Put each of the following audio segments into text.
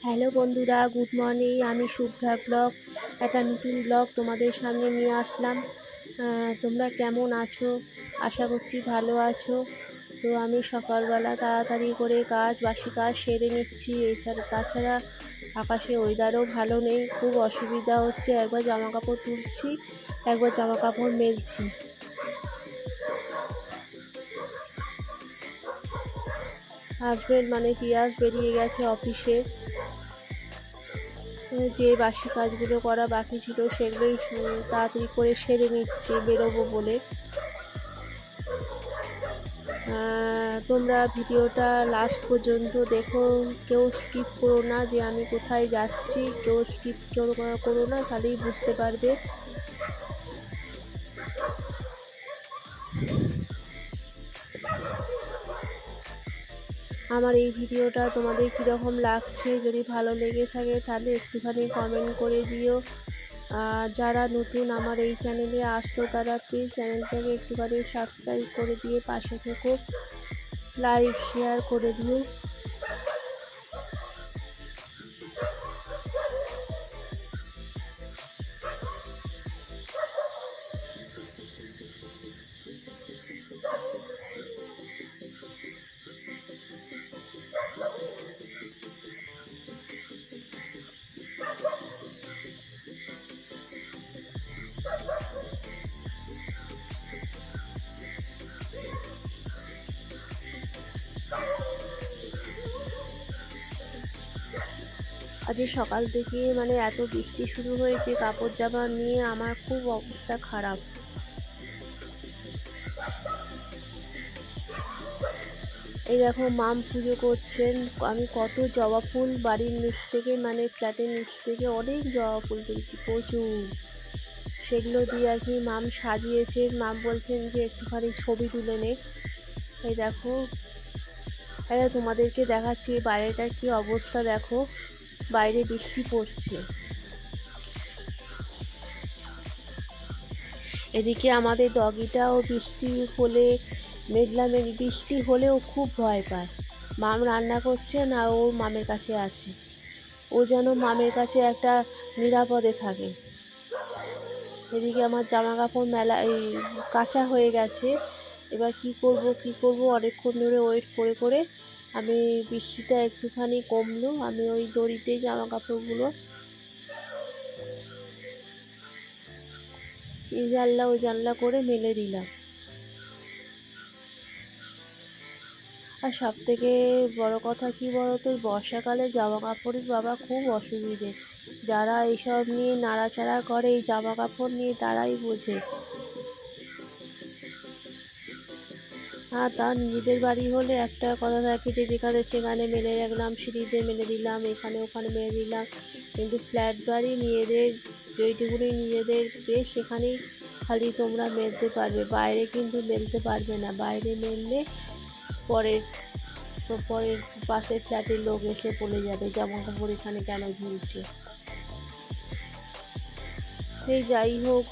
Hello বন্ধুরা, good morning. আমি Shubhra blog, একটা নতুন ব্লগ তোমাদের সামনে নিয়ে আসলাম। তোমরা কেমন আছো? আশা করছি ভালো আছো। তো আমি সকালবেলা তাড়াতাড়ি করে বাসি কাজ সেরে নিচ্ছি। তাছাড়া আকাশে ওয়েদারও ভালো নেই, খুব অসুবিধা হচ্ছে। একবার জামা কাপড় তুলছি, একবার জামা কাপড় মেলছি। হাজবেন্ড মানে পিয়াস বেরিয়ে গেছে অফিসে। যে বাসি কাজগুলো করা বাকি ছিল সেগুলোই তাড়াতাড়ি করে সেরে নিচ্ছি বেরোবো বলে। তোমরা ভিডিওটা লাস্ট পর্যন্ত দেখো, কেউ স্কিপ করো না। যে আমি কোথায় যাচ্ছি কেউ স্কিপ করো না, তাহলেই বুঝতে পারবে। আমার এই ভিডিওটা তোমাদের কীরকম লাগছে, যদি ভালো লেগে থাকে তাহলে একটুখানি কমেন্ট করে দিও। যারা নতুন আমার এই চ্যানেলে আসছো তারা প্লিজ চ্যানেলটাকে একটুখানি সাবস্ক্রাইব করে দিয়ে পাশে থেকো, লাইক শেয়ার করে দিও। আজকে সকাল থেকে মানে এত বৃষ্টি শুরু হয়েছে, কাপড় জামা নিয়ে আমার খুব অবস্থা খারাপ। এই দেখো মাম পুজো করছেন। আমি কত জবা ফুল বাড়ির নিচ থেকে, মানে ফ্ল্যাটের নিচ থেকে অনেক জবা ফুল তুলছি, প্রচুর। সেগুলো দিয়ে আর কি মাম সাজিয়েছেন। মাম বলছেন যে একটুখানি ছবি তুলে নে। এই দেখো, এটা তোমাদেরকে দেখাচ্ছি বাইরেটার কি অবস্থা। দেখো বাইরে বৃষ্টি পড়ছে। এদিকে আমাদের ডগিটাও বৃষ্টি হলে বৃষ্টি হলেও খুব ভয় পায়। মাম রান্না করছে না, ও মামের কাছে আছে। ও যেন মামের কাছে একটা নিরাপদে থাকে। এদিকে আমার জামা কাপড় কাঁচা হয়ে গেছে। এবার কি করব অনেকক্ষণ ধরে ওয়েট করে করে আমি বৃষ্টিটা একটুখানি কমলো, আমি ওই দড়িতেই জামা কাপড়গুলো এই জানলা ওই জানলা করে মেলে দিলাম। আর সব থেকে বড় কথা কি বলতো, বর্ষাকালে জামা কাপড়ের বাবা খুব অসুবিধে। যারা এইসব নিয়ে নাড়াচাড়া করে এই জামা কাপড় নিয়ে, তারাই বোঝে। আর তার নিজেদের বাড়ি হলে একটা কথা থাকে যে যেখানে সেখানে মেলে রাখলাম, সিঁড়িতে মেলে দিলাম, এখানে ওখানে মেলে দিলাম। কিন্তু ফ্ল্যাট বাড়ি নিজেদের যেইটুকুনি নিজেদের বেশ, সেখানেই খালি তোমরা মেলতে পারবে, বাইরে কিন্তু মেলতে পারবে না। বাইরে মেললে পরের পাশের ফ্ল্যাটের লোক এসে বলে যাবে জামা কাপড় এখানে কেন ঝুলছে। এই যাই হোক,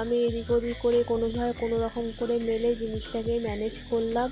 আমি এদিক ওদিক করে কোনোভাবে কোনো রকম করে মেলে জিনিসটাকে ম্যানেজ করলাম।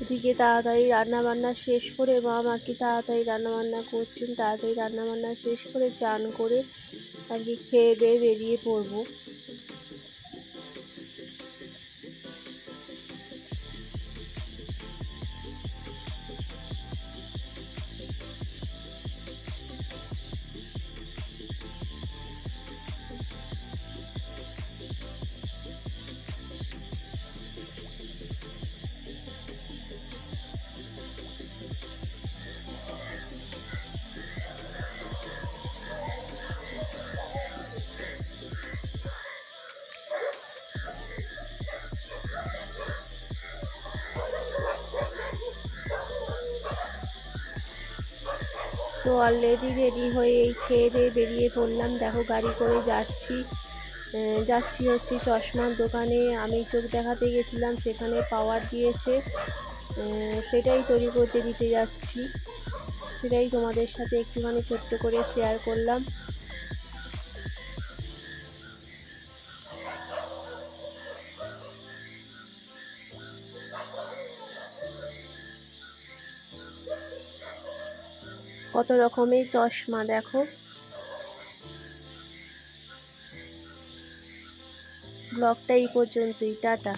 এদিকে তাড়াতাড়ি রান্নাবান্না শেষ করে মা আমাকে তাড়াতাড়ি রান্নাবান্না করছেন। তাড়াতাড়ি রান্নাবান্না শেষ করে চান করে আর কি খেয়ে দিয়ে বেরিয়ে পড়বো। তো অলরেডি রেডি হয়ে এই খেয়ে দিয়ে বেরিয়ে পড়লাম। দেখো গাড়ি করে যাচ্ছি হচ্ছে চশমার দোকানে। আমি চোখ দেখাতে গেছিলাম, সেখানে পাওয়ার দিয়েছে, সেটাই তৈরি করতে দিতে যাচ্ছি। সেটাই তোমাদের সাথে একটুখানি ছোট্ট করে শেয়ার করলাম। কত রকমের চশমা দেখো। ব্লগটা এই পর্যন্তই, টাটা।